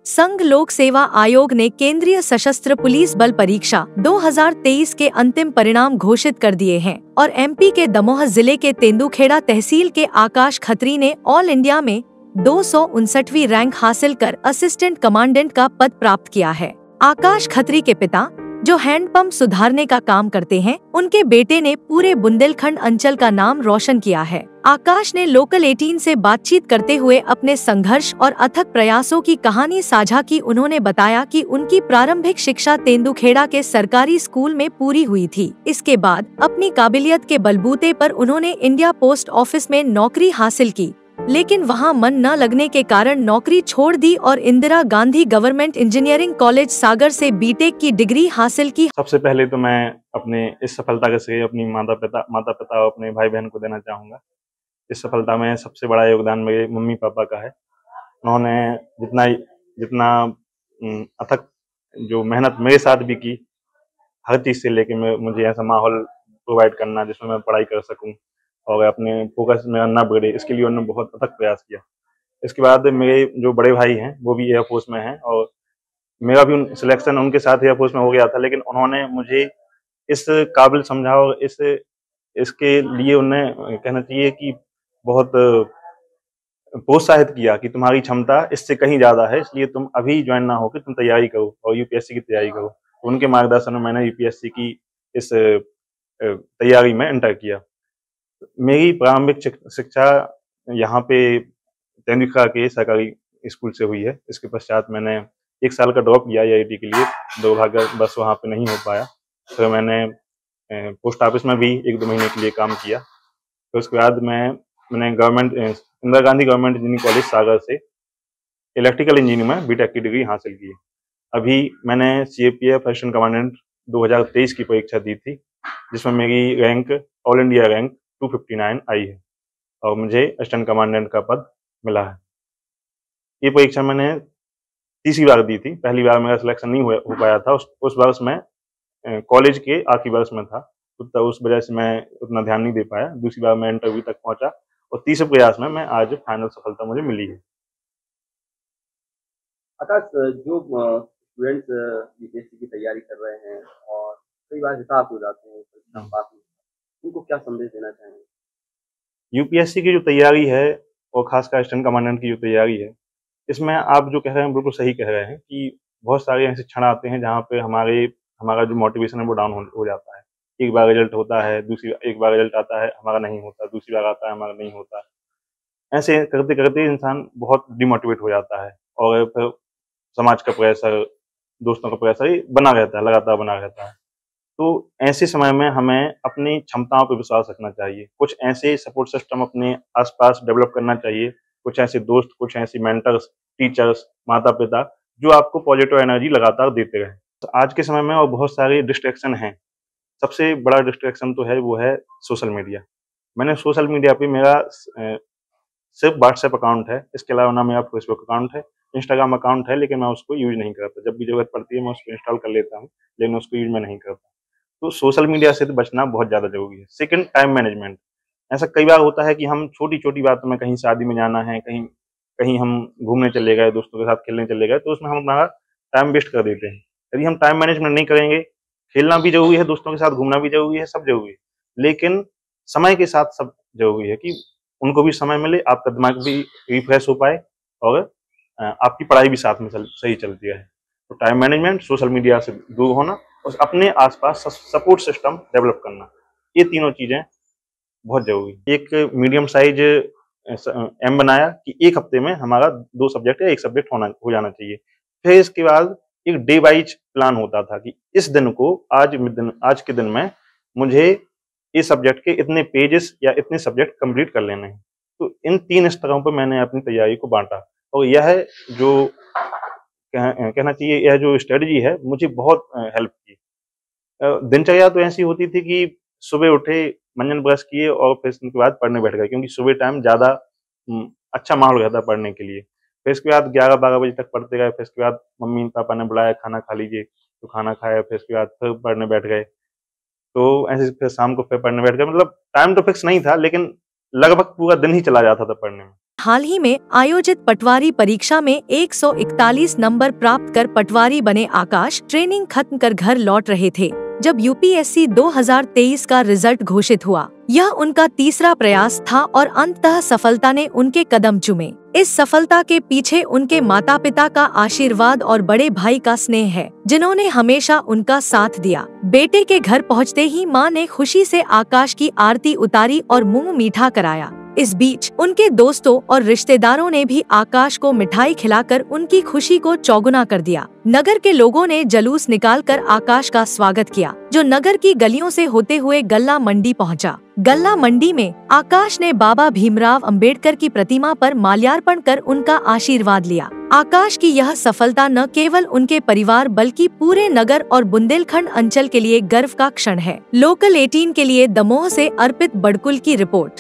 संघ लोक सेवा आयोग ने केंद्रीय सशस्त्र पुलिस बल परीक्षा 2023 के अंतिम परिणाम घोषित कर दिए हैं और एमपी के दमोह जिले के तेंदुखेड़ा तहसील के आकाश खत्री ने ऑल इंडिया में 259वीं रैंक हासिल कर असिस्टेंट कमांडेंट का पद प्राप्त किया है। आकाश खत्री के पिता, जो हैंडपंप सुधारने का काम करते हैं, उनके बेटे ने पूरे बुंदेलखंड अंचल का नाम रोशन किया है। आकाश ने लोकल 18 से बातचीत करते हुए अपने संघर्ष और अथक प्रयासों की कहानी साझा की। उन्होंने बताया कि उनकी प्रारंभिक शिक्षा तेंदुखेड़ा के सरकारी स्कूल में पूरी हुई थी। इसके बाद अपनी काबिलियत के बलबूते पर उन्होंने इंडिया पोस्ट ऑफिस में नौकरी हासिल की, लेकिन वहां मन न लगने के कारण नौकरी छोड़ दी और Indira Gandhi government engineering college Sagar से बीटेक की डिग्री हासिल की। सबसे पहले तो मैं अपने इस सफलता का श्रेय अपनी माता पिता और अपने भाई बहन को देना चाहूँगा। इस सफलता में सबसे बड़ा योगदान मेरे मम्मी पापा का है। उन्होंने जितना अथक जो मेहनत मेरे साथ भी की, हर चीज़ से लेके मुझे ऐसा माहौल प्रोवाइड करना जिसमें मैं पढ़ाई कर सकूं और अपने फोकस में ना बिगड़े, इसके लिए उन्होंने बहुत अथक प्रयास किया। इसके बाद मेरे जो बड़े भाई हैं वो भी एयरफोर्स में हैं और मेरा भी सिलेक्शन उनके साथ एयरफोर्स में हो गया था, लेकिन उन्होंने मुझे इस काबिल समझा और इसके लिए उन्हें कहना चाहिए कि बहुत प्रोत्साहित किया कि तुम्हारी क्षमता इससे कहीं ज़्यादा है, इसलिए तुम अभी ज्वाइन ना होकर तुम तैयारी करो और यूपीएससी की तैयारी करो। तो उनके मार्गदर्शन में मैंने यूपीएससी की इस तैयारी में एंटर किया। मेरी प्रारंभिक शिक्षा यहाँ पे तेंदुखेड़ा के सरकारी स्कूल से हुई है। इसके पश्चात मैंने 1 साल का ड्रॉप किया आईआईटी के लिए, दुर्भाग्यवश वहाँ पे नहीं हो पाया। फिर मैंने पोस्ट ऑफिस में भी 1-2 महीने के लिए काम किया। फिर उसके बाद मैंने Indira Gandhi government engineering college Sagar से इलेक्ट्रिकल इंजीनियरिंग में बीटेक की डिग्री हासिल की। अभी मैंने सीएपीएफ असिस्टेंट कमांडेंट 2023 की परीक्षा दी थी, जिसमें मेरी रैंक ऑल इंडिया रैंक 259 आई है और मुझे असिस्टेंट कमांडेंट का पद मिला है। ये परीक्षा मैंने तीसरी बार दी थी। पहली बार मेरा सिलेक्शन नहीं हो पाया था। उस वर्ष में कॉलेज के आखिरी वर्ष में था, तो उस वजह से मैं उतना ध्यान नहीं दे पाया। दूसरी बार मैं इंटरव्यू तक पहुंचा और तीसरे प्रयास में मैं आज फाइनल सफलता मुझे मिली है। आकाश, जो स्टूडेंट्स यूपीएससी की तैयारी कर रहे हैं और कई बार हिसाब हो जाते हैं परीक्षा पास में, उनको क्या संदेश देना चाहेंगे? यूपीएससी की जो तैयारी है और खासकर असिस्टेंट कमांडेंट की जो तैयारी है, इसमें आप जो कह रहे हैं बिल्कुल सही कह रहे हैं कि बहुत सारे ऐसे क्षण आते हैं जहाँ पे हमारा जो मोटिवेशन है वो डाउन हो जाता है। एक बार रिजल्ट होता है, एक बार रिजल्ट आता है, हमारा नहीं होता, दूसरी बार आता है, हमारा नहीं होता। ऐसे करते करते इंसान बहुत डिमोटिवेट हो जाता है और फिर समाज का प्रेशर, दोस्तों का प्रेशर ये बना रहता है, लगातार बना रहता है। तो ऐसे समय में हमें अपनी क्षमताओं पर विश्वास रखना चाहिए। कुछ ऐसे सपोर्ट सिस्टम अपने आसपास डेवलप करना चाहिए, कुछ ऐसे दोस्त, कुछ ऐसे मेंटर्स, टीचर्स, माता पिता जो आपको पॉजिटिव एनर्जी लगातार देते रहें। तो आज के समय में और बहुत सारे डिस्ट्रैक्शन हैं। सबसे बड़ा डिस्ट्रैक्शन तो है वो है सोशल मीडिया। मैंने सोशल मीडिया पे मेरा सिर्फ व्हाट्सएप अकाउंट है, इसके अलावा ना मेरा फेसबुक अकाउंट है, इंस्टाग्राम अकाउंट है, लेकिन मैं उसको यूज नहीं करता। जब भी जरूरत पड़ती है मैं उसको इंस्टॉल कर लेता हूँ, लेकिन उसको यूज मैं नहीं करता। तो सोशल मीडिया से तो बचना बहुत ज़्यादा जरूरी है। Second, time management. ऐसा कई बार होता है कि हम छोटी-छोटी बातों में, कहीं शादी में जाना है, कहीं कहीं हम घूमने चले गए, दोस्तों के साथ खेलने चले गए, तो उसमें हम अपना टाइम वेस्ट कर देते हैं। यदि हम टाइम मैनेजमेंट नहीं करेंगे, खेलना भी ज़रूरी है, दोस्तों के साथ घूमना भी ज़रूरी है, सब ज़रूरी है, लेकिन समय के साथ सब ज़रूरी है कि उनको भी समय मिले, आपका दिमाग भी रिफ्रेश हो पाए और आपकी पढ़ाई भी साथ में सही चलती रहे। तो टाइम मैनेजमेंट, सोशल मीडिया से दूर होना और अपने आसपास सपोर्ट सिस्टम डेवलप करना, ये तीनों चीज़ें बहुत ज़रूरी। एक मीडियम साइज एम बनाया कि 1 हफ्ते में हमारा 2 सब्जेक्ट या 1 सब्जेक्ट हो जाना चाहिए। फिर इसके बाद एक डे वाइज प्लान होता था कि इस दिन को आज के दिन में मुझे इस सब्जेक्ट के इतने पेजेस या इतने सब्जेक्ट कंप्लीट कर लेने हैं। तो इन 3 स्तरों पर मैंने अपनी तैयारी को बांटा और यह जो कहना चाहिए, यह जो स्ट्रेटजी है मुझे बहुत हेल्प की। दिनचर्या तो ऐसी होती थी कि सुबह उठे, मंजन ब्रश किए और फिर उसके बाद पढ़ने बैठ गए, क्योंकि सुबह टाइम ज़्यादा अच्छा माहौल रहता है पढ़ने के लिए। फिर इसके बाद 11-12 बजे तक पढ़ते गए। फिर इसके बाद मम्मी पापा ने बुलाया, खाना खा लीजिए, तो खाना खाया। फिर इसके बाद फिर पढ़ने बैठ गए। तो ऐसे फिर शाम को फिर पढ़ने बैठ गए। मतलब टाइम तो फिक्स नहीं था, लेकिन लगभग पूरा दिन ही चला जाता था पढ़ने में। हाल ही में आयोजित पटवारी परीक्षा में 141 नंबर प्राप्त कर पटवारी बने आकाश ट्रेनिंग खत्म कर घर लौट रहे थे जब यूपीएससी 2023 का रिजल्ट घोषित हुआ। यह उनका तीसरा प्रयास था और अंततः सफलता ने उनके कदम चूमे। इस सफलता के पीछे उनके माता पिता का आशीर्वाद और बड़े भाई का स्नेह है, जिन्होंने हमेशा उनका साथ दिया। बेटे के घर पहुंचते ही मां ने खुशी से आकाश की आरती उतारी और मुंह मीठा कराया। इस बीच उनके दोस्तों और रिश्तेदारों ने भी आकाश को मिठाई खिलाकर उनकी खुशी को चौगुना कर दिया। नगर के लोगों ने जुलूस निकालकर आकाश का स्वागत किया, जो नगर की गलियों से होते हुए गल्ला मंडी पहुंचा। गल्ला मंडी में आकाश ने बाबा भीमराव अंबेडकर की प्रतिमा पर माल्यार्पण कर उनका आशीर्वाद लिया। आकाश की यह सफलता न केवल उनके परिवार बल्कि पूरे नगर और बुंदेलखंड अंचल के लिए गर्व का क्षण है। लोकल 18 के लिए दमोह से अर्पित बड़कुल की रिपोर्ट।